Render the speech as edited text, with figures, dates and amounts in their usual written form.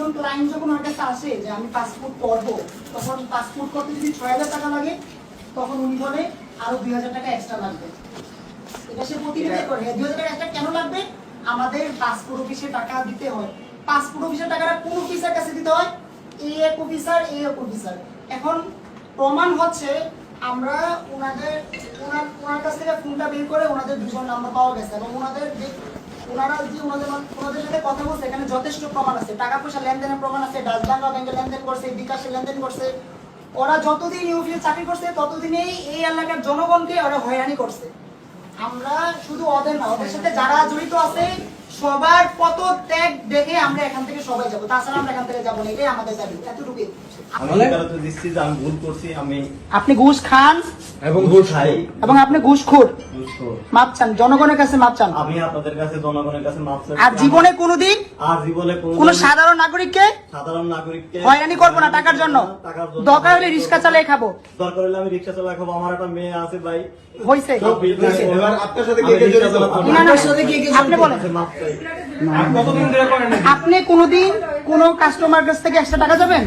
একজন ক্লায়েন্ট যখন আমার কাছে আসে যে আমি পাসপোর্ট করবো, তখন পাসপোর্ট করতে যদি ৬,০০০ টাকা লাগে, তখন উনি বলে আরো ২,০০০ টাকা এক্সট্রা লাগবে। এটা সে প্রতিনিধি করে ২,০০০ টাকা এক্সট্রা কেন লাগবে? আমাদের পাসপোর্ট অফিসে টাকা দিতে হয়। পাসপোর্ট অফিসের টাকাটা কোন অফিসার কাছে দিতে হয়? এক অফিসার। এখন প্রমাণ হচ্ছে আমরা ওনার কাছ থেকে ফোনটা বের করে ওনাদের দুজন নাম্বার পাওয়া গেছে এবং ওনাদের সাথে কথা বলছে, এখানে যথেষ্ট প্রমাণ আছে, টাকা পয়সা লেনদেনের প্রমাণ আছে, ডাচ বাংলা ব্যাংকে লেনদেন করছে, বিকাশে লেনদেন করছে। ওরা যতদিন এই অফিসে চাকরি করছে ততদিনেই এই এলাকার জনগণকে ওরা হয়রানি করছে। আমরা শুধু ওদের না, ওদের সাথে যারা জড়িত আছে সবার পদত্যাগ দেখে আমরা এখান থেকে সবাই যাবো, তাছাড়া আমরা এখান থেকে যাবো না, এটাই আমাদের দাবি। এতটুকুই। আপনি ঘুষ খান এবং ঘুষ খাই এবং আপনি ঘুষখোর। মাপ চান, জনগণের কাছে মাপ চান। আমি আপনাদের কাছে জনগণের কাছে মাপ চাই। আর জীবনে কোনোদিন কোন সাধারণ নাগরিককে হয়রানি করবো না টাকার জন্য। দরকার হলে রিক্সা চালিয়ে খাবো, দরকার হলে আমি রিক্সা চালিয়ে খাবো। আমার একটা মেয়ে আছে ভাই। হইছে এবার আপনার সাথে কে কে জড়িত? আপনি বলেন, আপনি কোনোদিন কোন কাস্টমার কাছ থেকে 100 টাকা যাবেন?